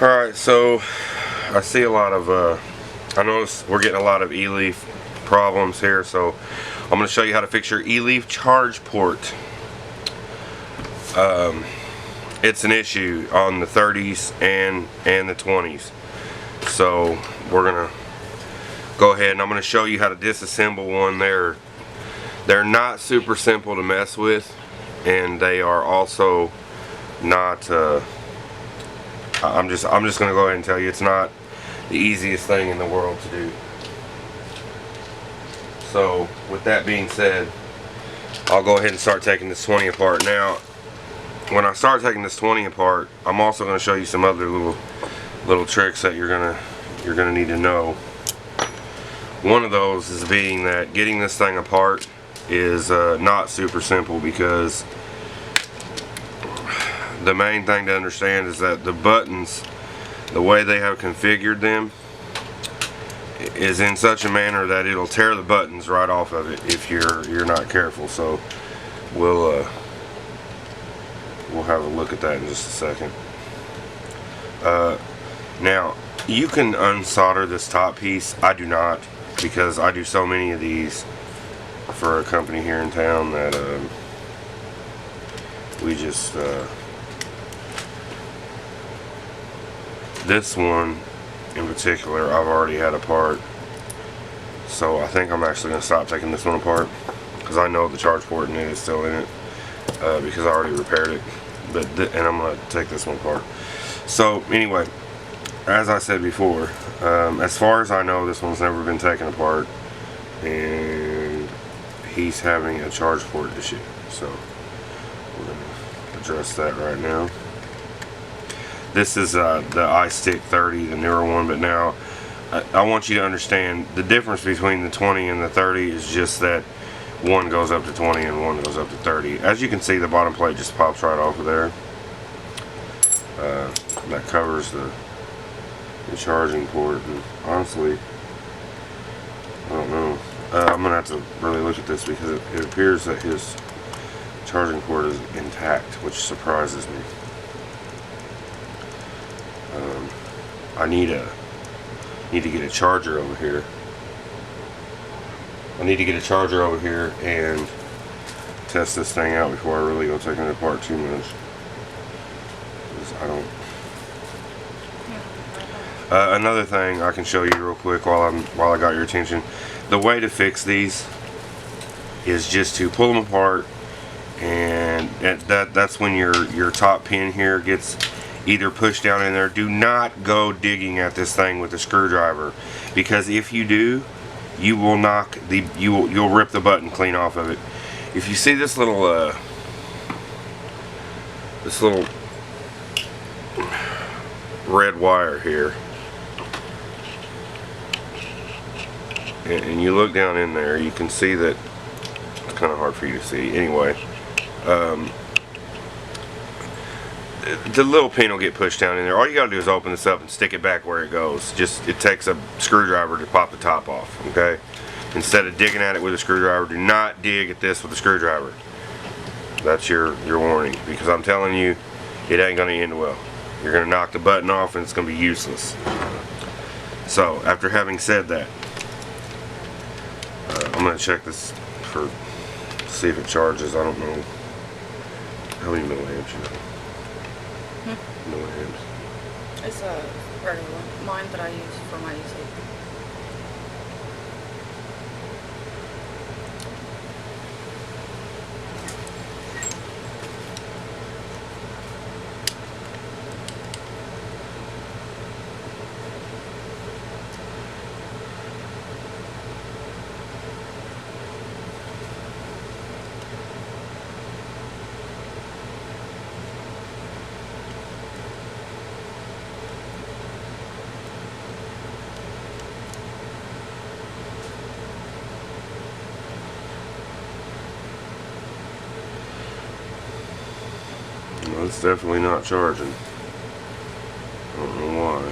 Alright, so I see a lot of, I notice we're getting a lot of Eleaf problems here, so I'm going to show you how to fix your Eleaf charge port. It's an issue on the 30s and the 20s. So we're going to go ahead and I'm going to show you how to disassemble one. They're not super simple to mess with, and they are also not I'm just going to go ahead and tell you it's not the easiest thing in the world to do. So with that being said, I'll go ahead and start taking this 20 apart. Now when I start taking this 20 apart, I'm also going to show you some other little tricks that you're gonna need to know. One of those is being that getting this thing apart is not super simple, because the main thing to understand is that the buttons, the way they have configured them, is in such a manner that it'll tear the buttons right off of it if you're not careful. So we'll have a look at that in just a second. Now you can unsolder this top piece. I do not, because I do so many of these for a company here in town that we just this one in particular I've already had apart, so I think I'm actually going to stop taking this one apart, because I know the charge port in it is still in it, because I already repaired it. And I'm going to take this one apart. So anyway, as I said before, as far as I know, this one's never been taken apart, and he's having a charge port issue. So we're going to address that right now. This is the Istick 30, the newer one, but now I want you to understand the difference between the 20 and the 30 is just that one goes up to 20 and one goes up to 30. As you can see, the bottom plate just pops right off of there. That covers the charging port, and honestly, I don't know. I'm gonna have to really look at this, because it appears that his charging port is intact, which surprises me. I need to get a charger over here. I need to get a charger over here and test this thing out before I really go taking it apart too much. I don't. Another thing I can show you real quick while I got your attention. The way to fix these is just to pull them apart, and that's when your top pin here gets either pushed down in there. Do not go digging at this thing with a screwdriver, because if you do, you will you'll rip the button clean off of it. If you see this little red wire here, and you look down in there, you can see that it's kind of hard for you to see. Anyway, the little pin will get pushed down in there. All you gotta do is open this up and stick it back where it goes. It takes a screwdriver to pop the top off, okay? Instead of digging at it with a screwdriver, do not dig at this with a screwdriver. That's your warning, because I'm telling you, it ain't gonna end well. You're gonna knock the button off and it's gonna be useless. So after having said that, I'm gonna check this for see if it charges. I don't know how many milliamps you know. Milliamps. It's a regular one, mine that I use for my AC. Well, it's definitely not charging. I don't know why.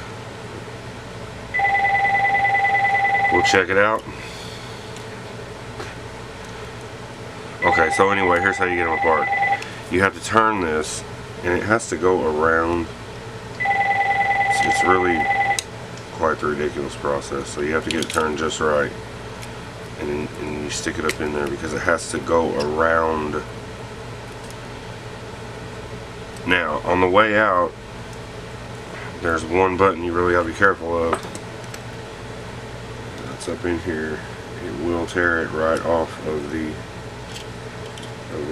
We'll check it out. Okay, so anyway, here's how you get them apart. You have to turn this, and it has to go around. So It's really quite the ridiculous process. So you have to get it turned just right, and you stick it up in there because it has to go around. Now on the way out, there's one button you really gotta be careful of. That's up in here. It will tear it right off of the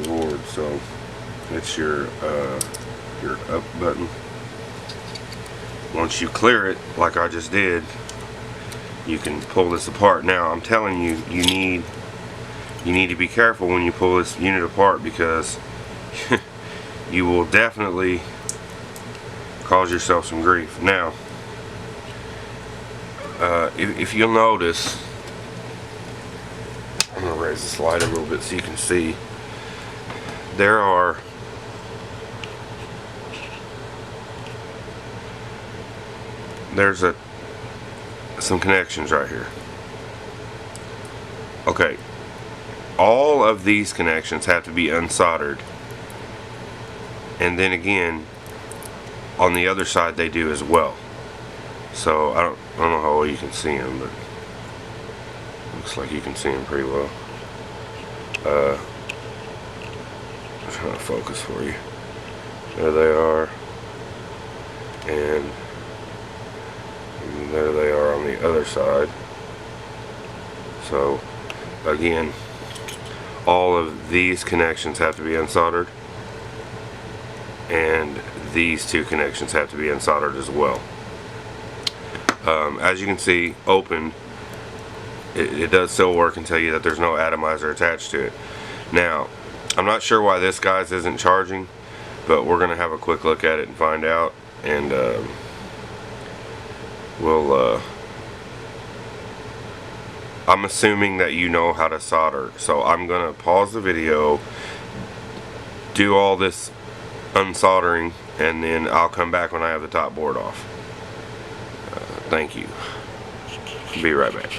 board. So it's your up button. Once you clear it, like I just did, you can pull this apart. Now I'm telling you, you need to be careful when you pull this unit apart, because you will definitely cause yourself some grief. Now, if you'll notice, I'm going to raise this light a little bit so you can see. There's some connections right here. Okay, all of these connections have to be unsoldered, and then again on the other side they do as well. So I don't know how well you can see them, but looks like you can see them pretty well. I'm trying to focus for you. There they are, and there they are on the other side. So again, all of these connections have to be unsoldered, and these two connections have to be unsoldered as well. As you can see, open, it does still work and tell you that there's no atomizer attached to it. Now, I'm not sure why this guy's isn't charging, but we're gonna have a quick look at it and find out, and I'm assuming that you know how to solder, so I'm gonna pause the video, do all this unsoldering, and then I'll come back when I have the top board off. Thank you. Be right back.